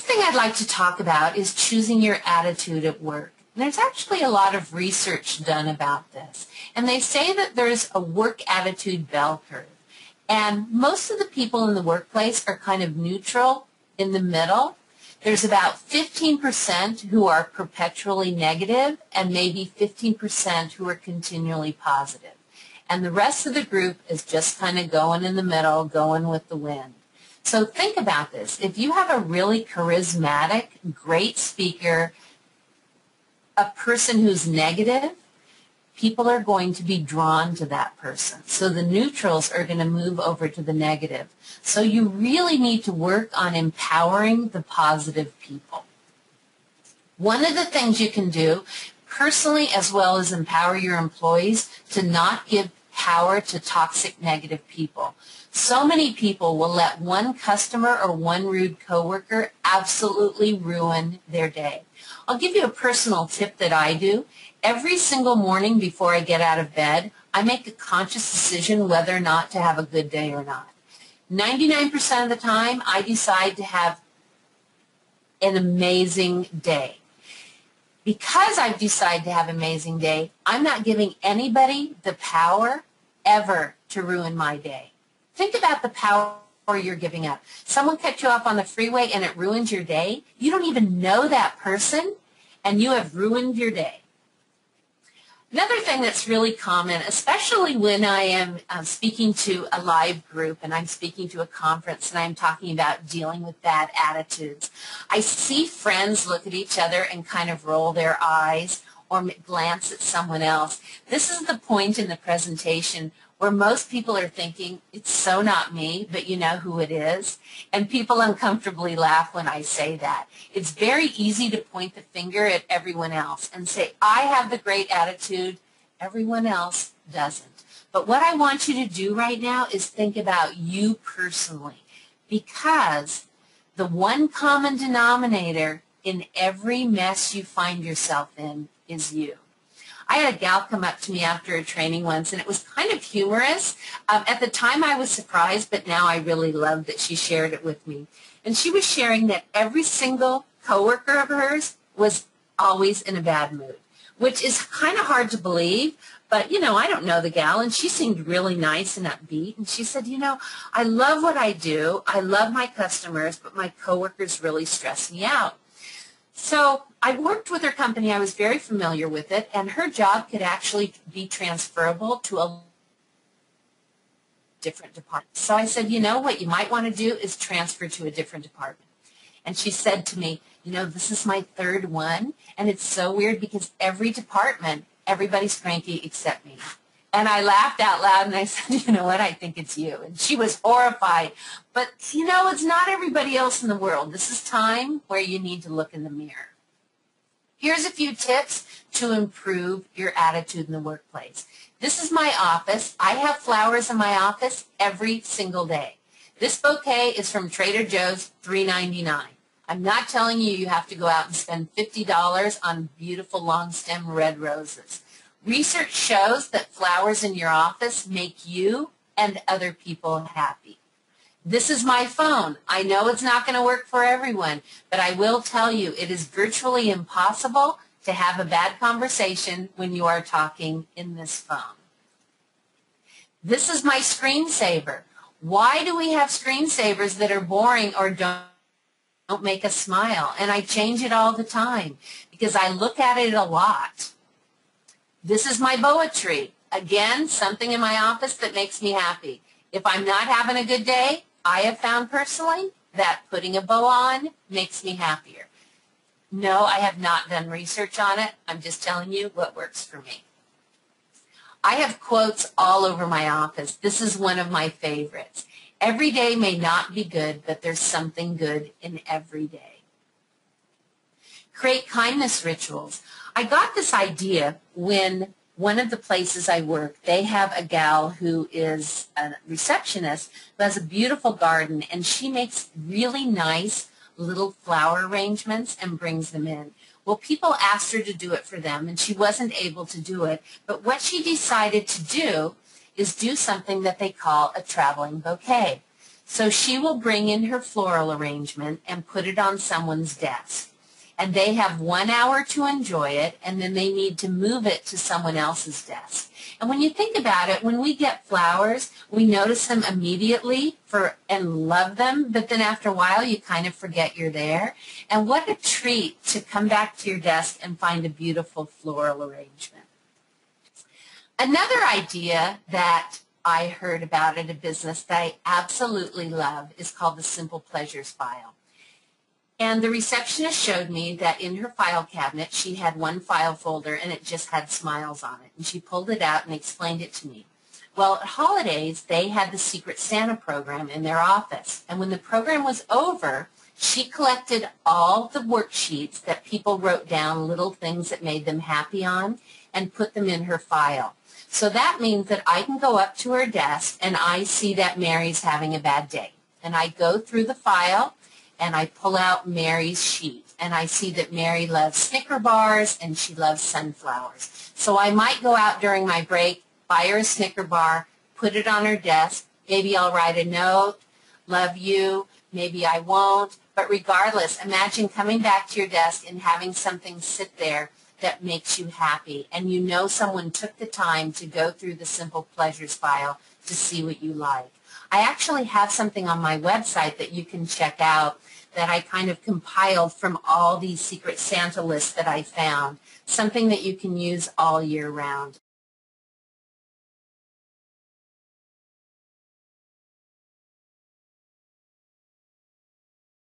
thing I'd like to talk about is choosing your attitude at work. And there's actually a lot of research done about this. And they say that there's a work attitude bell curve. And most of the people in the workplace are kind of neutral in the middle. There's about 15% who are perpetually negative and maybe 15% who are continually positive. And the rest of the group is just kind of going in the middle, going with the wind. So think about this. If you have a really charismatic, great speaker, a person who's negative, people are going to be drawn to that person. So the neutrals are going to move over to the negative. So you really need to work on empowering the positive people. One of the things you can do, personally as well as empower your employees, to not give power to toxic negative people. So many people will let one customer or one rude coworker absolutely ruin their day. I'll give you a personal tip that I do. Every single morning before I get out of bed, I make a conscious decision whether or not to have a good day or not. 99% of the time, I decide to have an amazing day. Because I've decided to have an amazing day, I'm not giving anybody the power ever to ruin my day. Think about the power you're giving up. Someone cut you off on the freeway and it ruins your day. You don't even know that person, and you have ruined your day. Another thing that's really common, especially when I am speaking to a live group and I'm speaking to a conference and I'm talking about dealing with bad attitudes, I see friends look at each other and kind of roll their eyes or glance at someone else. This is the point in the presentation where most people are thinking, it's so not me, but you know who it is. And people uncomfortably laugh when I say that. It's very easy to point the finger at everyone else and say, I have the great attitude, everyone else doesn't. But what I want you to do right now is think about you personally, because the one common denominator in every mess you find yourself in is you. I had a gal come up to me after a training once, and it was kind of humorous. At the time, I was surprised, but now I really loved that she shared it with me. And she was sharing that every single coworker of hers was always in a bad mood, which is kind of hard to believe. But, you know, I don't know the gal, and she seemed really nice and upbeat. And she said, you know, I love what I do. I love my customers, but my coworkers really stress me out. So I worked with her company. I was very familiar with it, and her job could actually be transferable to a different department. So I said, you know, what you might want to do is transfer to a different department. And she said to me, you know, this is my third one, and it's so weird because every department, everybody's cranky except me. And I laughed out loud, and I said, you know what, I think it's you. And she was horrified. But, you know, it's not everybody else in the world. This is time where you need to look in the mirror. Here's a few tips to improve your attitude in the workplace. This is my office. I have flowers in my office every single day. This bouquet is from Trader Joe's, $3.99. I'm not telling you you have to go out and spend $50 on beautiful long stem red roses. Research shows that flowers in your office make you and other people happy. This is my phone. I know it's not going to work for everyone, but I will tell you it is virtually impossible to have a bad conversation when you are talking in this phone. This is my screensaver. Why do we have screensavers that are boring or don't make us smile? And I change it all the time because I look at it a lot. This is my boa tree. Again, something in my office that makes me happy. If I'm not having a good day, I have found personally that putting a bow on makes me happier. No, I have not done research on it. I'm just telling you what works for me. I have quotes all over my office. This is one of my favorites. Every day may not be good, but there's something good in every day. Create kindness rituals. I got this idea when one of the places I work, they have a gal who is a receptionist who has a beautiful garden, and she makes really nice little flower arrangements and brings them in. Well, people asked her to do it for them, and she wasn't able to do it. But what she decided to do is do something that they call a traveling bouquet. So she will bring in her floral arrangement and put it on someone's desk. And they have 1 hour to enjoy it, and then they need to move it to someone else's desk. And when you think about it, when we get flowers, we notice them immediately and love them, but then after a while you kind of forget you're there. And what a treat to come back to your desk and find a beautiful floral arrangement. Another idea that I heard about at a business that I absolutely love is called the Simple Pleasures file. And the receptionist showed me that in her file cabinet, she had one file folder and it just had smiles on it. And she pulled it out and explained it to me. Well, at holidays, they had the Secret Santa program in their office. And when the program was over, she collected all the worksheets that people wrote down, little things that made them happy on, and put them in her file. So that means that I can go up to her desk and I see that Mary's having a bad day. And I go through the file and I pull out Mary's sheet, and I see that Mary loves Snicker bars and she loves sunflowers. So I might go out during my break, buy her a Snicker bar, put it on her desk. Maybe I'll write a note, love you, maybe I won't. But regardless, imagine coming back to your desk and having something sit there that makes you happy, and you know someone took the time to go through the Simple Pleasures file to see what you like. I actually have something on my website that you can check out that I kind of compiled from all these Secret Santa lists that I found, something that you can use all year round.